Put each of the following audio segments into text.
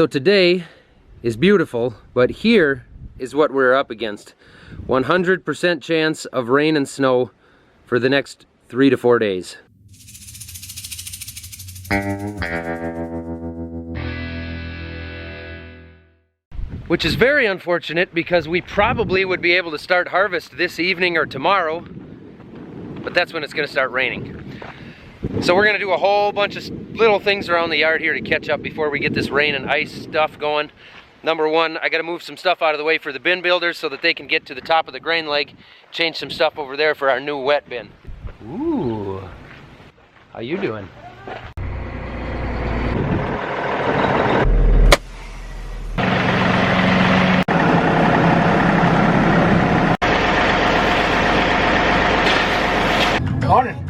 So today is beautiful, but here is what we're up against. 100% chance of rain and snow for the next 3 to 4 days. Which is very unfortunate because we probably would be able to start harvest this evening or tomorrow, but that's when it's gonna start raining. So we're gonna do a whole bunch of little things around the yard here to catch up before we get this rain and ice stuff going. Number one, I gotta move some stuff out of the way for the bin builders so that they can get to the top of the grain leg, change some stuff over there for our new wet bin. Ooh, how you doing? Morning.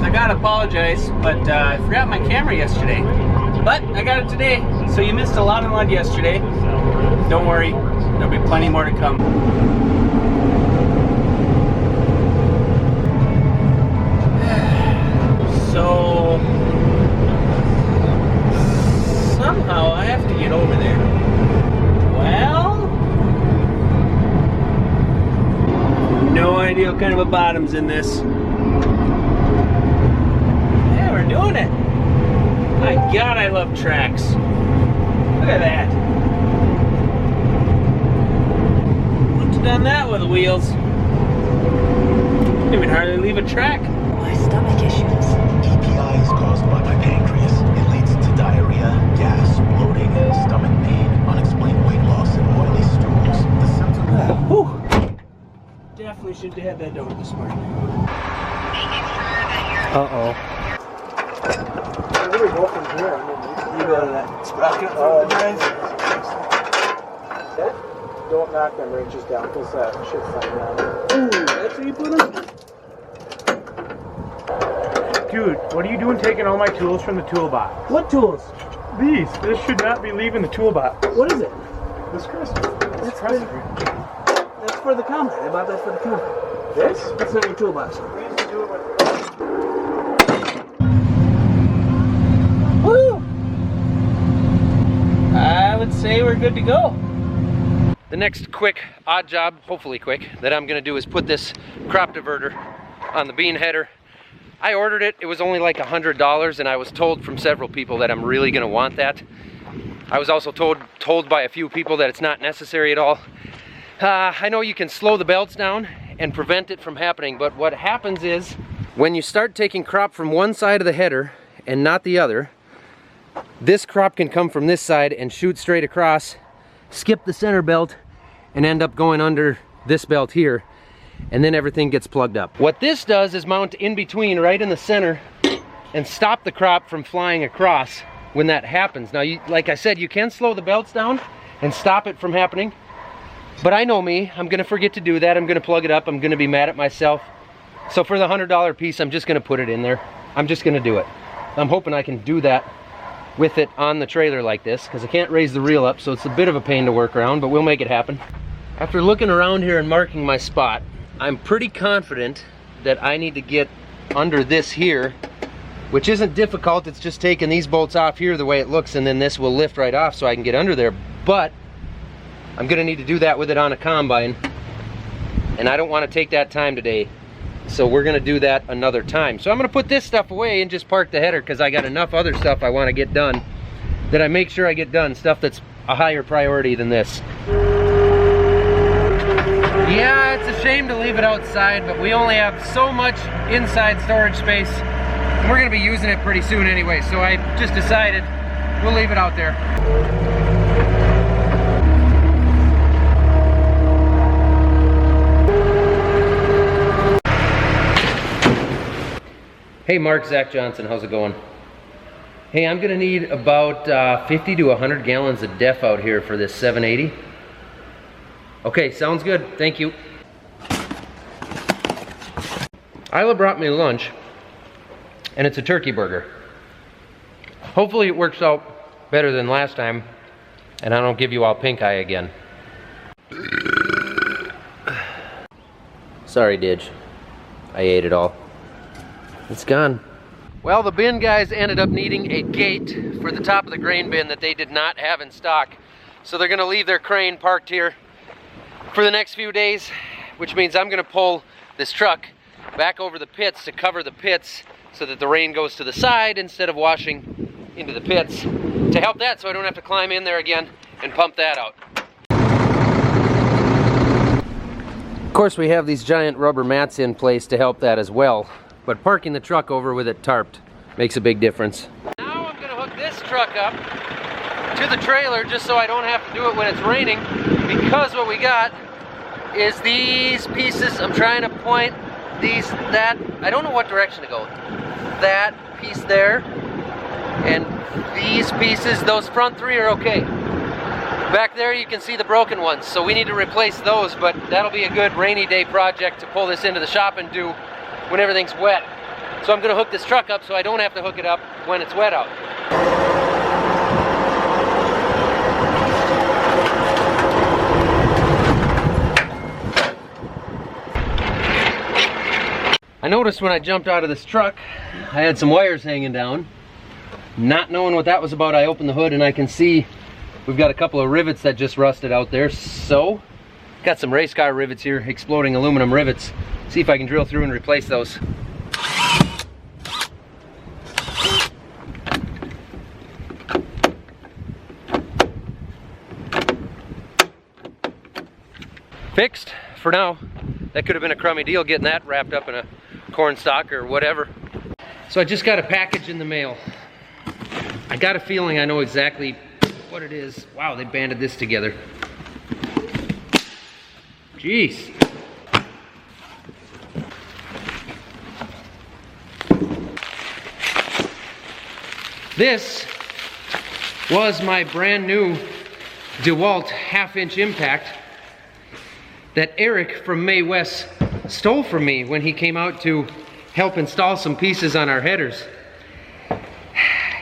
I gotta apologize, but I forgot my camera yesterday. But I got it today, so you missed a lot of mud yesterday. Don't worry, there'll be plenty more to come. So somehow I have to get over there. Well, no idea what kind of a bottom's in this. Yeah, we're doing it. My God, I love tracks. Look at that. Wouldn't have done that with the wheels. Didn't even hardly leave a track. My stomach issues. EPI is caused by my pancreas. It leads to diarrhea, gas, bloating, stomach pain, unexplained weight loss, and oily stools. The symptoms. Whew. Definitely should have had that over this morning. Uh-oh. Where do we go from here? You go to that sprocket for the guys. Okay. Don't knock them wrenches down because that shit's flying down. Ooh, that's where you put them? Dude, what are you doing taking all my tools from the toolbox? What tools? These. This should not be leaving the toolbox. What is it? This crest. That's for the combine. I bought that for the combine. This? That's not your toolbox. We used to do it with... Woo! I would say we're good to go. The next quick, odd job, hopefully quick, that I'm gonna do is put this crop diverter on the bean header. I ordered it, it was only like $100, and I was told from several people that I'm really gonna want that. I was also told by a few people that it's not necessary at all. I know you can slow the belts down and prevent it from happening, but what happens is when you start taking crop from one side of the header and not the other, this crop can come from this side and shoot straight across, skip the center belt, and end up going under this belt here, and then everything gets plugged up. What this does is mount in between, right in the center, and stop the crop from flying across when that happens. Now, like I said, you can slow the belts down and stop it from happening, but I know me, I'm gonna forget to do that. I'm gonna plug it up, I'm gonna be mad at myself. So for the $100 piece, I'm just gonna put it in there. I'm just gonna do it. I'm hoping I can do that with it on the trailer like this, because I can't raise the reel up, so it's a bit of a pain to work around, but we'll make it happen. After looking around here and marking my spot, I'm pretty confident that I need to get under this here, which isn't difficult. It's just taking these bolts off here the way it looks, and then this will lift right off so I can get under there. But I'm gonna need to do that with it on a combine, and I don't want to take that time today. So we're gonna do that another time. So I'm gonna put this stuff away and just park the header, because I got enough other stuff I want to get done that I make sure I get done, stuff that's a higher priority than this. Yeah, it's a shame to leave it outside, but we only have so much inside storage space. We're gonna be using it pretty soon anyway, so I just decided we'll leave it out there. Hey Mark, Zach Johnson, how's it going? Hey, I'm gonna need about 50 to 100 gallons of DEF out here for this 780. Okay, sounds good, thank you. Isla brought me lunch, and it's a turkey burger. Hopefully it works out better than last time, and I don't give you all pink eye again. Sorry, Didge. I ate it all. It's gone. Well, the bin guys ended up needing a gate for the top of the grain bin that they did not have in stock. So they're gonna leave their crane parked here for the next few days, which means I'm gonna pull this truck back over the pits to cover the pits so that the rain goes to the side instead of washing into the pits, to help that so I don't have to climb in there again and pump that out. Of course, we have these giant rubber mats in place to help that as well, but parking the truck over with it tarped makes a big difference. Now I'm gonna hook this truck up to the trailer just so I don't have to do it when it's raining, because what we got is these pieces. I'm trying to point these, that, I don't know what direction to go. That piece there, and these pieces, those front three are okay. Back there you can see the broken ones, so we need to replace those, but that'll be a good rainy day project to pull this into the shop and do when everything's wet. So I'm gonna hook this truck up so I don't have to hook it up when it's wet out. I noticed when I jumped out of this truck, I had some wires hanging down. Not knowing what that was about, I opened the hood and I can see we've got a couple of rivets that just rusted out there. So, got some race car rivets here, exploding aluminum rivets. See if I can drill through and replace those. Fixed for now. That could have been a crummy deal getting that wrapped up in a corn stalk or whatever. So I just got a package in the mail. I got a feeling I know exactly what it is. Wow, they banded this together. Jeez. This was my brand new DeWalt 1/2-inch impact that Eric from May West stole from me when he came out to help install some pieces on our headers.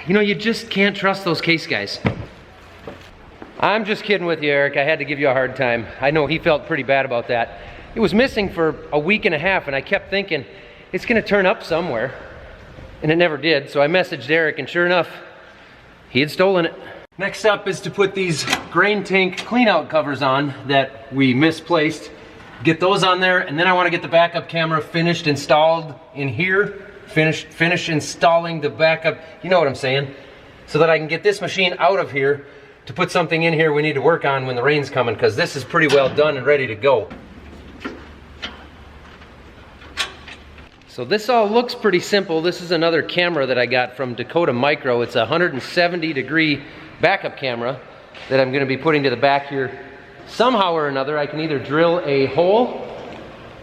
You know, you just can't trust those case guys. I'm just kidding with you, Eric. I had to give you a hard time. I know he felt pretty bad about that. It was missing for a week and a half, and I kept thinking, it's gonna turn up somewhere. And it never did, so I messaged Eric, and sure enough, he had stolen it. Next up is to put these grain tank cleanout covers on that we misplaced. Get those on there, and then I want to get the backup camera finished installed in here. Finish installing the backup, you know what I'm saying, so that I can get this machine out of here to put something in here we need to work on when the rain's coming, because this is pretty well done and ready to go. So this all looks pretty simple. This is another camera that I got from Dakota Micro. It's a 170-degree backup camera that I'm going to be putting to the back here. Somehow or another, I can either drill a hole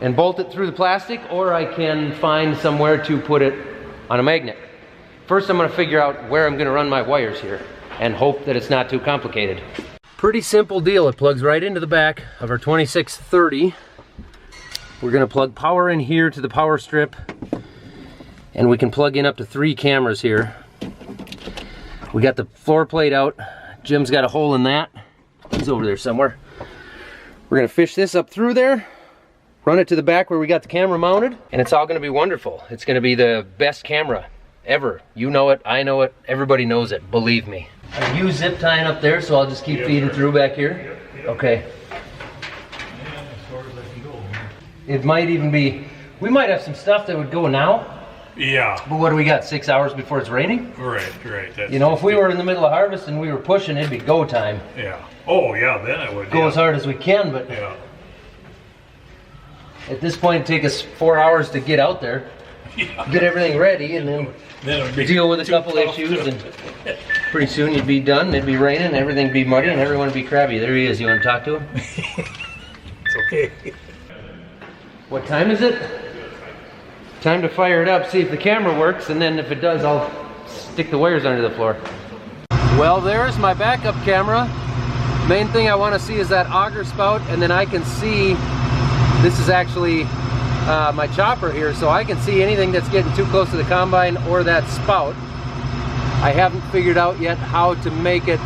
and bolt it through the plastic, or I can find somewhere to put it on a magnet. First, I'm going to figure out where I'm going to run my wires here and hope that it's not too complicated. Pretty simple deal. It plugs right into the back of our 2630. We're going to plug power in here to the power strip, and we can plug in up to 3 cameras here. We got the floor plate out. Jim's got a hole in that. He's over there somewhere. We're going to fish this up through there, run it to the back where we got the camera mounted, and it's all going to be wonderful. It's going to be the best camera ever. You know it, I know it, everybody knows it, believe me. I use zip tying up there, so I'll just keep feeding through back here. Okay. It might even be, we might have some stuff that would go now. Yeah. But what do we got, 6 hours before it's raining? Right. That's, you know, if we were in the middle of harvest and we were pushing, it'd be go time. Yeah. Oh, yeah, then it would. Go as hard as we can, but yeah. At this point, it'd take us 4 hours to get out there, get everything ready, and then deal with a couple issues, and pretty soon you'd be done, it'd be raining, everything'd be muddy, and everyone would be crabby. There he is. You want to talk to him? It's okay. What time is it? Time to fire it up, see if the camera works, and then if it does, I'll stick the wires under the floor. Well, there's my backup camera. Main thing I want to see is that auger spout, and then I can see, this is actually my chopper here, so I can see anything that's getting too close to the combine or that spout. I haven't figured out yet how to make it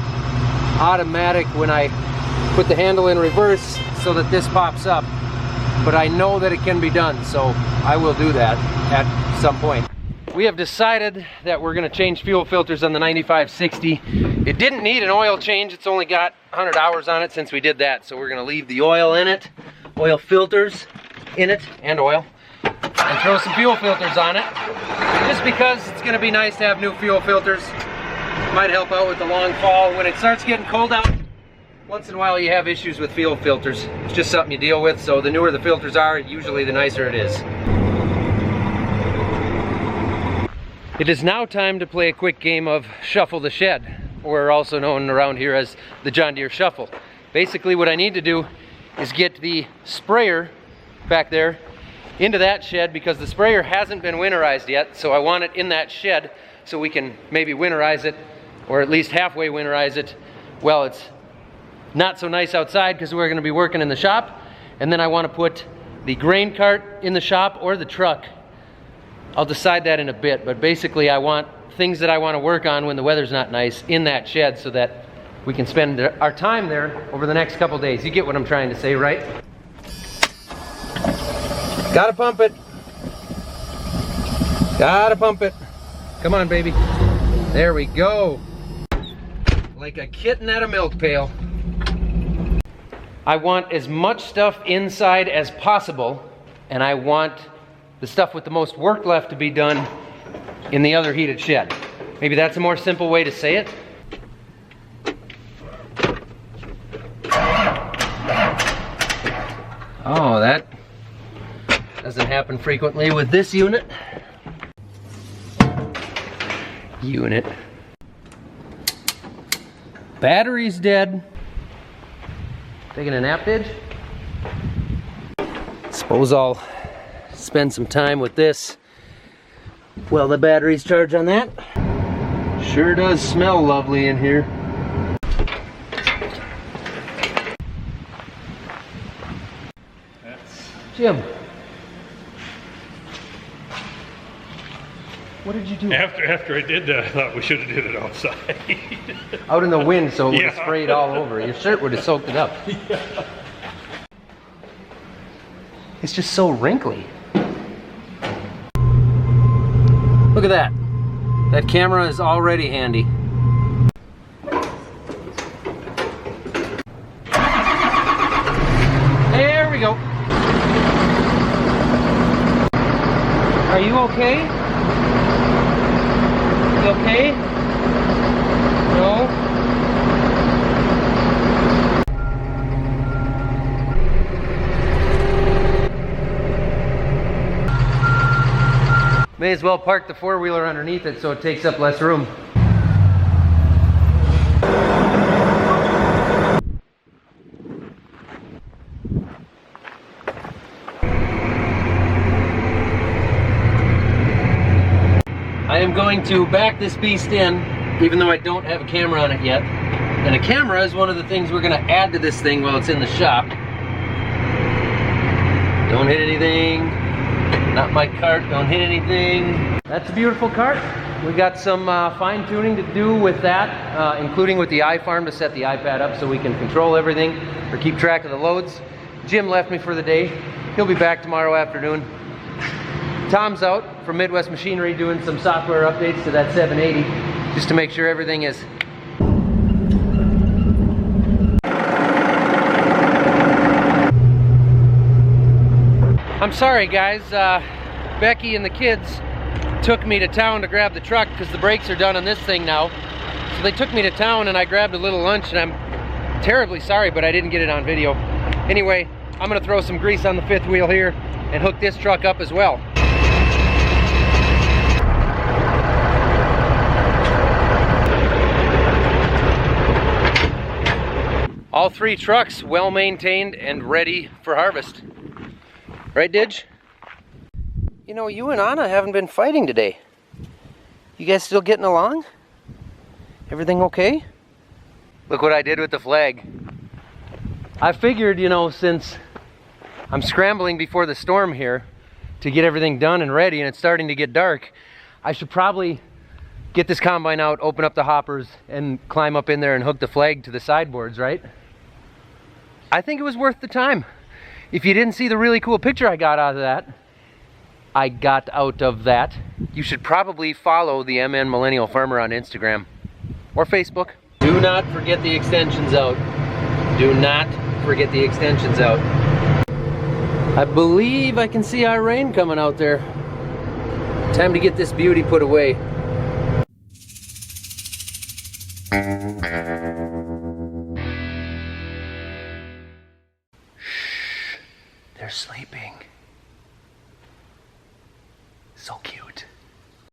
automatic when I put the handle in reverse so that this pops up. But I know that it can be done, so I will do that at some point. we have decided that we're gonna change fuel filters on the 9560. It didn't need an oil change. It's only got 100 hours on it since we did that. So we're gonna leave the oil in it, oil filters in it, and oil, and throw some fuel filters on it. Just because it's gonna be nice to have new fuel filters. Might help out with the long fall. When it starts getting cold out, once in a while you have issues with fuel filters. It's just something you deal with, so the newer the filters are, usually the nicer it is. It is now time to play a quick game of Shuffle the Shed, or also known around here as the John Deere Shuffle. Basically what I need to do is get the sprayer back there into that shed, because the sprayer hasn't been winterized yet, so I want it in that shed so we can maybe winterize it, or at least halfway winterize it. Well, it's not so nice outside because we're going to be working in the shop, and then I want to put the grain cart in the shop or the truck. I'll decide that in a bit, but basically I want things that I want to work on when the weather's not nice in that shed so that we can spend our time there over the next couple days. You get what I'm trying to say, right? Gotta pump it. Gotta pump it. Come on, baby. There we go. Like a kitten at a milk pail. I want as much stuff inside as possible, and I want the stuff with the most work left to be done in the other heated shed. Maybe that's a more simple way to say it. Oh, that doesn't happen frequently with this unit. Battery's dead. Taking a nap, Didge? Suppose I'll spend some time with this while the battery's charged on that. Sure does smell lovely in here. Jim, what did you do? After I did that, I thought we should have did it outside. Out in the wind, so it would have Yeah. sprayed all over. Your shirt would have soaked it up. Yeah. It's just so wrinkly. Look at that. That camera is already handy. There we go. Are you okay? You okay? No? May as well park the four-wheeler underneath it so it takes up less room. I am going to back this beast in, even though I don't have a camera on it yet. And a camera is one of the things we're going to add to this thing while it's in the shop. Don't hit anything. Not my cart, don't hit anything. That's a beautiful cart. We got some fine tuning to do with that, including with the iFarm to set the iPad up so we can control everything or keep track of the loads. Jim left me for the day. He'll be back tomorrow afternoon. Tom's out from Midwest Machinery doing some software updates to that 780 just to make sure everything is I'm sorry guys, Becky and the kids took me to town to grab the truck because the brakes are done on this thing now. So they took me to town and I grabbed a little lunch, and I'm terribly sorry but I didn't get it on video. Anyway, I'm gonna throw some grease on the fifth wheel here and hook this truck up as well. All three trucks well maintained and ready for harvest. Right, Didge? You know, you and Anna haven't been fighting today. You guys still getting along? Everything okay? Look what I did with the flag. I figured, you know, since I'm scrambling before the storm here to get everything done and ready and it's starting to get dark, I should probably get this combine out, open up the hoppers, and climb up in there and hook the flag to the sideboards, right? I think it was worth the time. If you didn't see the really cool picture I got out of that, I got out of that. You should probably follow the MN Millennial Farmer on Instagram or Facebook. Do not forget the extensions out. Do not forget the extensions out. I believe I can see our rain coming out there. Time to get this beauty put away. Shh, they're sleeping. So cute.